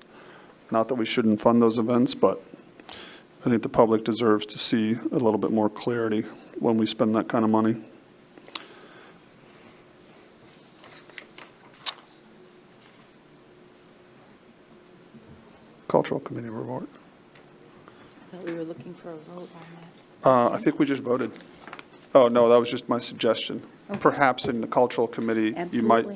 Not that we shouldn't fund those events, but I think the public deserves to see a little bit more clarity when we spend that kind of money. Cultural Committee report. I thought we were looking for a vote on that. I think we just voted. Oh, no, that was just my suggestion. Perhaps in the cultural committee, you might,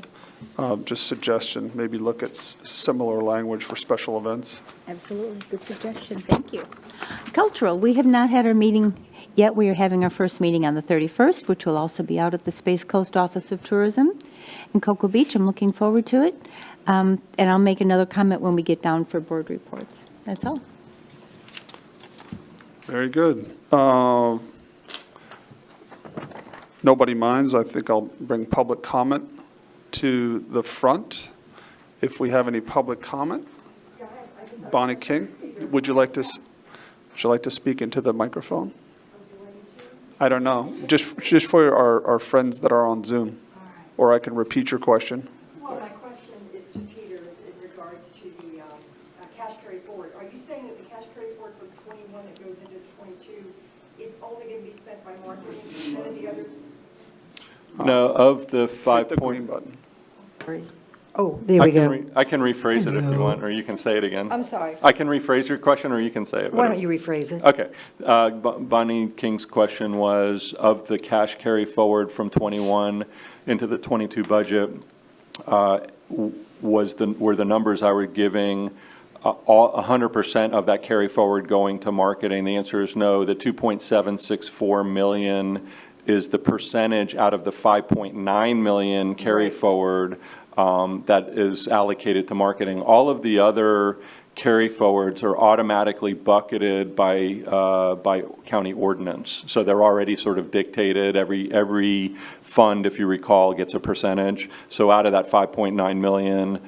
Absolutely. just suggestion, maybe look at similar language for special events. Absolutely, good suggestion, thank you. Cultural, we have not had our meeting yet. We are having our first meeting on the 31st, which will also be out at the Space Coast Office of Tourism in Cocoa Beach. I'm looking forward to it. And I'll make another comment when we get down for board reports. That's all. Very good. Nobody minds. I think I'll bring public comment to the front. If we have any public comment. Bonnie King, would you like to speak into the microphone? I don't know. Just for our friends that are on Zoom. Or I can repeat your question. Well, my question is to Peter is in regards to the cash carry forward. Are you saying that the cash carry forward from 21 that goes into 22 is only going to be spent by marketing and then the other? No, of the Hit the green button. Oh, there we go. I can rephrase it if you want, or you can say it again. I'm sorry. I can rephrase your question, or you can say it. Why don't you rephrase it? Okay. Bonnie King's question was, of the cash carry forward from 21 into the 22 budget, were the numbers I were giving 100% of that carry forward going to marketing? The answer is no. The 2.764 million is the percentage out of the 5.9 million carry forward that is allocated to marketing. All of the other carry forwards are automatically bucketed by county ordinance. So they're already sort of dictated. Every fund, if you recall, gets a percentage. So out of that 5.9 million,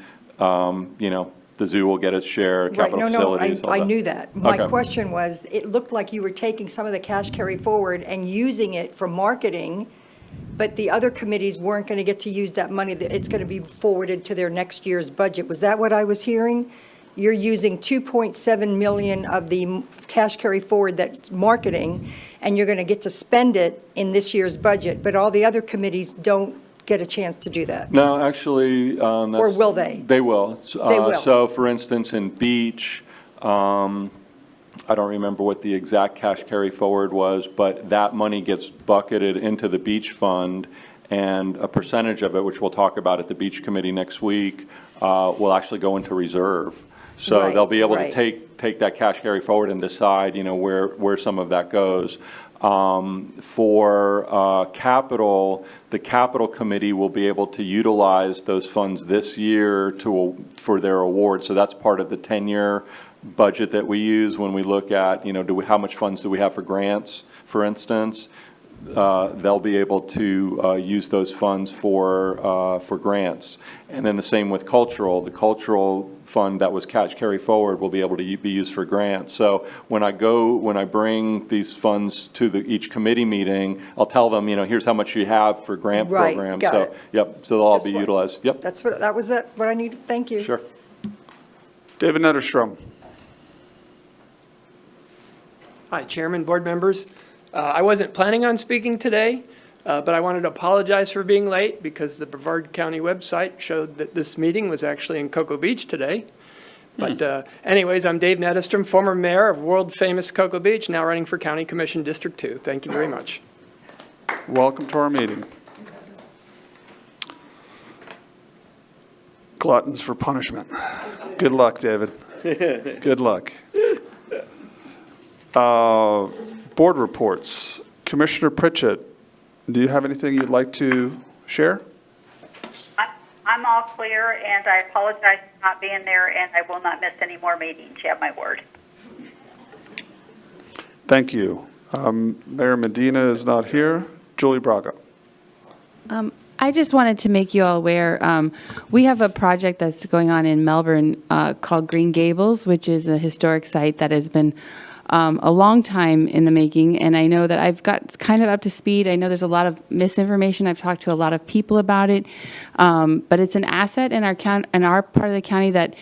the zoo will get its share, capital facilities. I knew that. My Okay. question was, it looked like you were taking some of the cash carry forward and using it for marketing, but the other committees weren't going to get to use that money, that it's going to be forwarded to their next year's budget. Was that what I was hearing? You're using 2.7 million of the cash carry forward that's marketing, and you're going to get to spend it in this year's budget, but all the other committees don't get a chance to do that. No, actually, Or will they? They will. They will. So, for instance, in Beach, I don't remember what the exact cash carry forward was, but that money gets bucketed into the Beach Fund, and a percentage of it, which we'll talk about at the Beach Committee next week, will actually go into reserve. So Right, they'll be able to right. take that cash carry forward and decide, where some of that goes. For capital, the capital committee will be able to utilize those funds this year for their award. So that's part of the 10-year budget that we use when we look at, how much funds do we have for grants, for instance. They'll be able to use those funds for grants. And then the same with cultural. The cultural fund that was cash carry forward will be able to be used for grants. So when I bring these funds to each committee meeting, I'll tell them, here's how much you have for grant Right, programs. got So, it. yep, so they'll all Just be what- utilized. Yep, That was what I needed. Thank you. sure. David Netterstrom. Hi, Chairman, board members. I wasn't planning on speaking today, but I wanted to apologize for being late because the Brevard County website showed that this meeting was actually in Cocoa Beach today. But anyways, I'm Dave Netterstrom, former mayor of world-famous Cocoa Beach, now running for County Commission District 2. Thank you very much. Welcome to our meeting. Gluttons for punishment. Good luck, David. Good luck. Board reports. Commissioner Pritchett, do you have anything you'd like to share? I'm all clear, and I apologize for not being there, and I will not miss any more meetings. You have my word. Thank you. Mayor Medina is not here. Julie Braga. I just wanted to make you all aware, we have a project that's going on in Melbourne called Green Gables, which is a historic site that has been a long time in the making, and I know that I've got kind of up to speed. I know there's a lot of misinformation. I've talked to a lot of people about it, but it's an asset in our part of the county that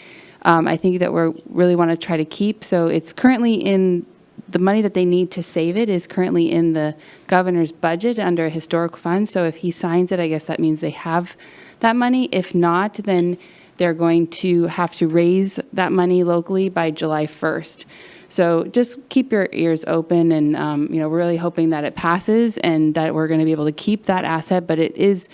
I think that we really want to try to keep. So it's currently in the money that they need to save it is currently in the governor's budget under a historic fund. So if he signs it, I guess that means they have that money. If not, then they're going to have to raise that money locally by July 1st. So just keep your ears open, and we're really hoping that it passes and that we're going to be able to keep that asset. But it is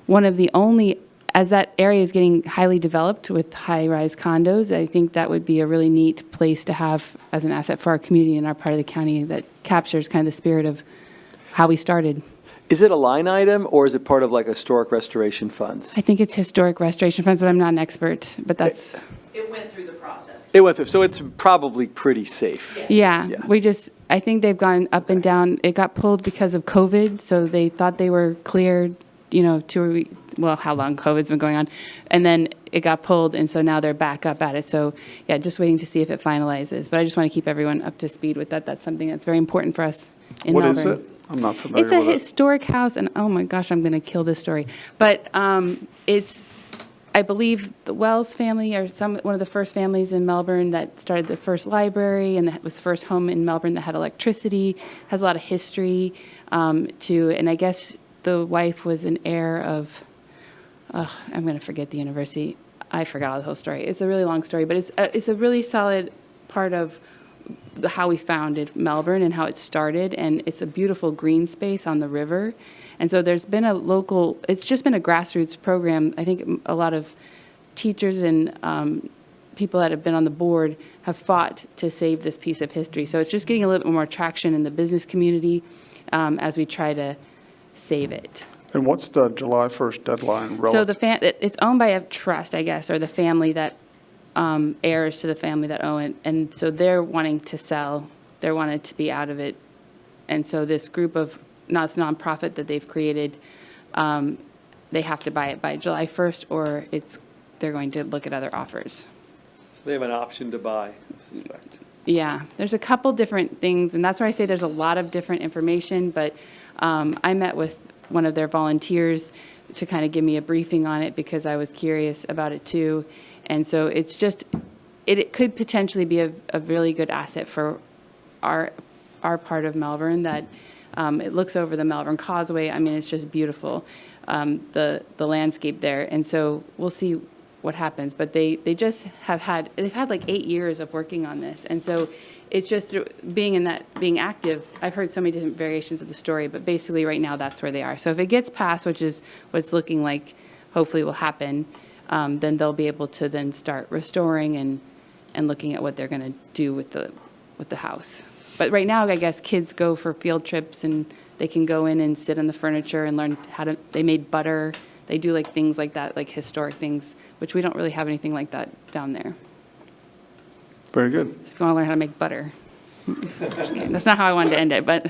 one of the only, as that area is getting highly developed with high-rise condos, I think that would be a really neat place to have as an asset for our community and our part of the county that captures kind of the spirit of how we started. Is it a line item, or is it part of like historic restoration funds? I think it's historic restoration funds, but I'm not an expert, but that's, It went through the process. It went through, so it's probably pretty safe. yeah. Yeah. I think they've gone up and down. It got pulled because of COVID, so they thought they were cleared, how long COVID's been going on. And then it got pulled, and so now they're back up at it. So, yeah, just waiting to see if it finalizes. But I just want to keep everyone up to speed with that. That's something that's very important for us in What Melbourne. is it? I'm not familiar It's a with it. historic house, and oh my gosh, I'm going to kill this story. But it's, I believe, the Wells family, or one of the first families in Melbourne that started the first library, and that was the first home in Melbourne that had electricity. Has a lot of history and I guess the wife was an heir of. I'm going to forget the university. I forgot all the whole story. It's a really long story, but it's a really solid part of how we founded Melbourne and how it started, and it's a beautiful green space on the river. And so there's been it's just been a grassroots program. I think a lot of teachers and people that have been on the board have fought to save this piece of history. So it's just getting a little bit more traction in the business community as we try to save it. And what's the July 1st deadline So relative? it's owned by a trust, I guess, or the family that heirs to the family that own it. And so they're wanting to sell. They're wanting to be out of it. And so this group of nonprofit that they've created, they have to buy it by July 1st, or they're going to look at other offers. So they have an option to buy, I suspect. Yeah, there's a couple different things, and that's why I say there's a lot of different information, but I met with one of their volunteers to kind of give me a briefing on it because I was curious about it too. And so it's just, it could potentially be a really good asset for our part of Melbourne that it looks over the Melbourne Causeway. I mean, it's just beautiful, the landscape there. And so we'll see what happens. But they've had like 8 years of working on this. And so it's just through being active. I've heard so many different variations of the story, but basically right now that's where they are. So if it gets passed, which is what it's looking like hopefully will happen, then they'll be able to then start restoring and looking at what they're going to do with the house. But right now, I guess kids go for field trips and they can go in and sit on the furniture and learn they made butter. They do like things like that, like historic things, which we don't really have anything like that down there. Very good. So if you want to learn how to make butter. Just kidding. That's not how I wanted to end it, but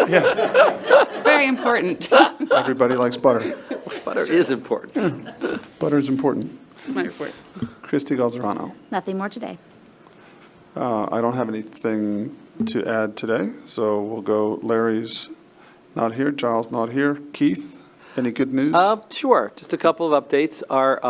Yeah, it's very important. everybody likes butter. Butter is important. Butter is important. That's my report. Christy Galzerano. Nothing more today. I don't have anything to add today, so we'll go. Larry's not here, Giles not here. Keith, any good news? Sure. Just a couple of updates. Our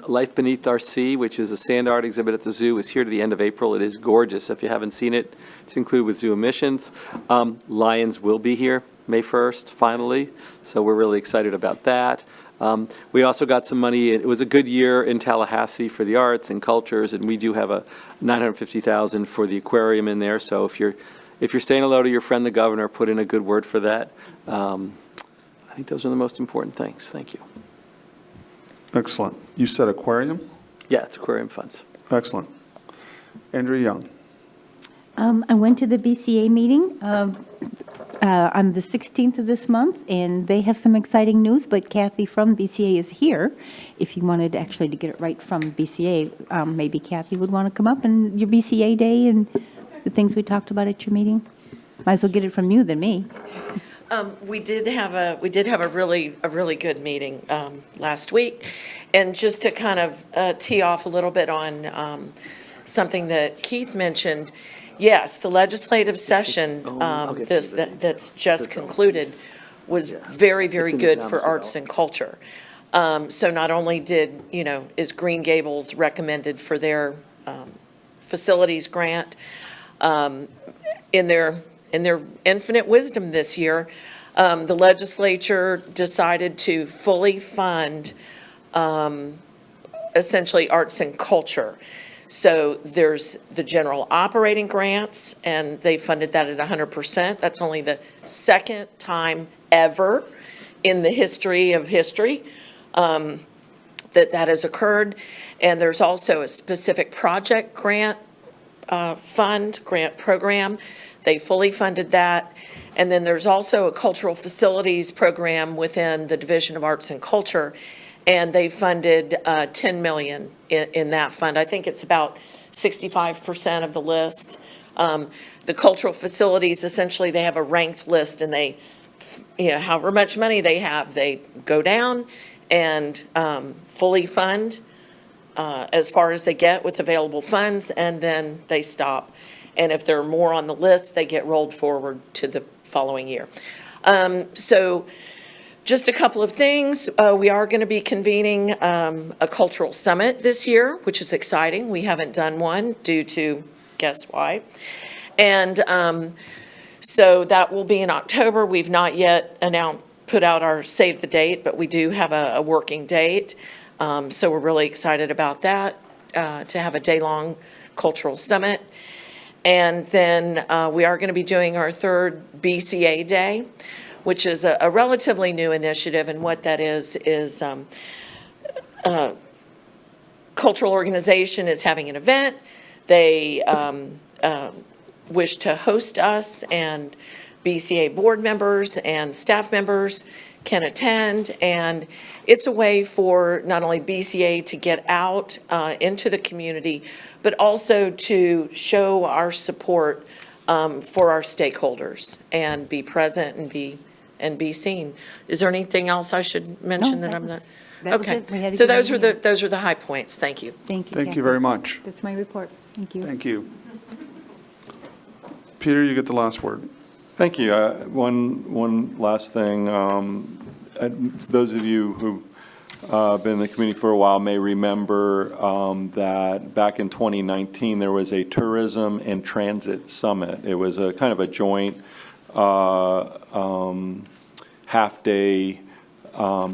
Life Beneath Our Sea, which is a sand art exhibit at the zoo, is here to the end of April. It is gorgeous. If you haven't seen it, it's included with zoo admissions. Lions will be here May 1st, finally, so we're really excited about that. We also got some money. It was a good year in Tallahassee for the arts and cultures, and we do have a $950,000 for the aquarium in there. So if you're saying hello to your friend the governor, put in a good word for that. I think those are the most important things. Thank you. Excellent. You said aquarium? Yeah, it's aquarium funds. Excellent. Andrea Young. I went to the BCA meeting on the 16th of this month, and they have some exciting news, but Kathy from BCA is here. If you wanted actually to get it right from BCA, maybe Kathy would want to come up and your BCA day and the things we talked about at your meeting. Might as well get it from you than me. We did have a really good meeting last week, and just to kind of tee off a little bit on something that Keith mentioned. Yes, the legislative session that's just concluded was very, very good for arts and culture. So not only is Green Gables recommended for their facilities grant, in their infinite wisdom this year, the legislature decided to fully fund essentially arts and culture. So there's the general operating grants, and they funded that at 100%. That's only the second time ever in the history of history that has occurred. And there's also a specific project grant grant program. They fully funded that. And then there's also a cultural facilities program within the Division of Arts and Culture, and they funded $10 million in that fund. I think it's about 65% of the list. The cultural facilities, essentially, they have a ranked list, and they, however much money they have, they go down and fully fund as far as they get with available funds, and then they stop. And if there are more on the list, they get rolled forward to the following year. So just a couple of things. We are going to be convening a cultural summit this year, which is exciting. We haven't done one due to, guess why? And so that will be in October. We've not yet put out our save the date, but we do have a working date. So we're really excited about that, to have a day-long cultural summit. And then we are going to be doing our third BCA Day, which is a relatively new initiative. And what that is cultural organization is having an event. They wish to host us, and BCA board members and staff members can attend. And it's a way for not only BCA to get out into the community, but also to show our support for our stakeholders and be present and be seen. Is there anything else I should mention that I'm not? that was Okay, it. We had a so good those are the high points. Thank you. Thank you. Thank you Kathy. very much. That's my report. Thank you. Thank you. Peter, you get the last word. Thank you. One last thing. Those of you who've been in the community for a while may remember that back in 2019, there was a tourism and transit summit. It was a kind of a joint half-day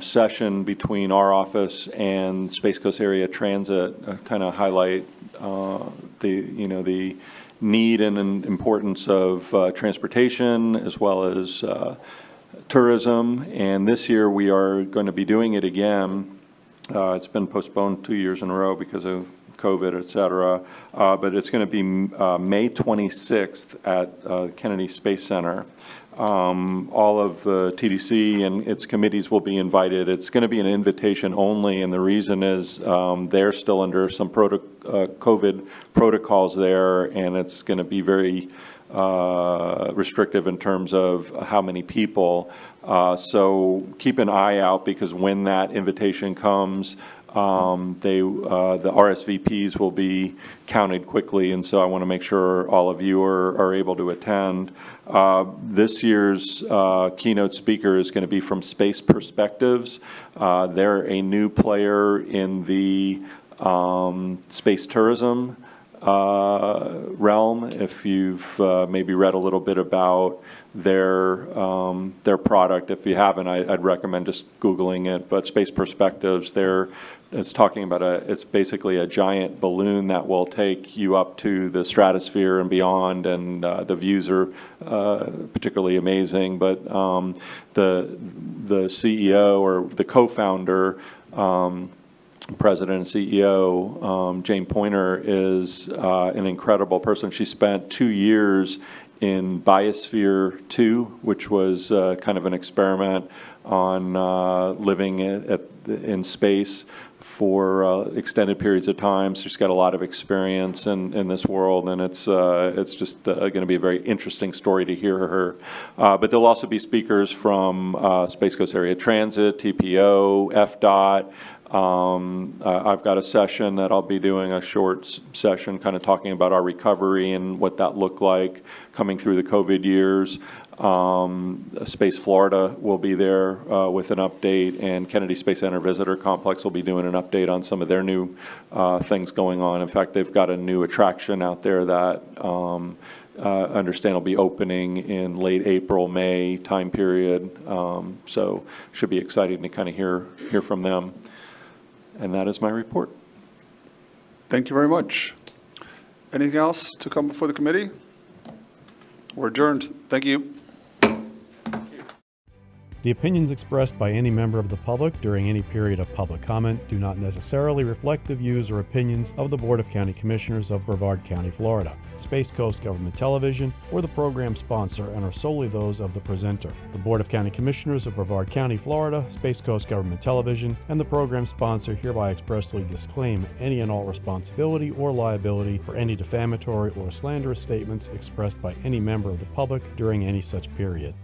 session between our office and Space Coast Area Transit, kind of highlight the need and importance of transportation as well as tourism. And this year we are going to be doing it again. It's been postponed 2 years in a row because of COVID, et cetera. But it's going to be May 26th at Kennedy Space Center. All of the TDC and its committees will be invited. It's going to be an invitation only, and the reason is they're still under some COVID protocols there, and it's going to be very restrictive in terms of how many people. So keep an eye out, because when that invitation comes, the RSVPs will be counted quickly, and so I want to make sure all of you are able to attend. This year's keynote speaker is going to be from Space Perspectives. They're a new player in the space tourism realm. If you've maybe read a little bit about their product, if you haven't, I'd recommend just Googling it. But Space Perspectives, it's talking about it's basically a giant balloon that will take you up to the stratosphere and beyond, and the views are particularly amazing. But the CEO, or the co-founder, President and CEO, Jane Poynter, is an incredible person. She spent 2 years in Biosphere 2, which was kind of an experiment on living in space for extended periods of time. So she's got a lot of experience in this world, and it's just going to be a very interesting story to hear her. But there'll also be speakers from Space Coast Area Transit, TPO, FDOT. I've got a session that I'll be doing, a short session kind of talking about our recovery and what that looked like coming through the COVID years. Space Florida will be there with an update, and Kennedy Space Center Visitor Complex will be doing an update on some of their new things going on. In fact, they've got a new attraction out there that understand will be opening in late April, May time period. So should be exciting to kind of hear from them. And that is my report. Thank you very much. Anything else to come before the committee? We're adjourned. Thank you. The opinions expressed by any member of the public during any period of public comment do not necessarily reflect the views or opinions of the Board of County Commissioners of Brevard County, Florida, Space Coast Government Television, or the program sponsor, and are solely those of the presenter. The Board of County Commissioners of Brevard County, Florida, Space Coast Government Television, and the program sponsor hereby expressly disclaim any and all responsibility or liability for any defamatory or slanderous statements expressed by any member of the public during any such period.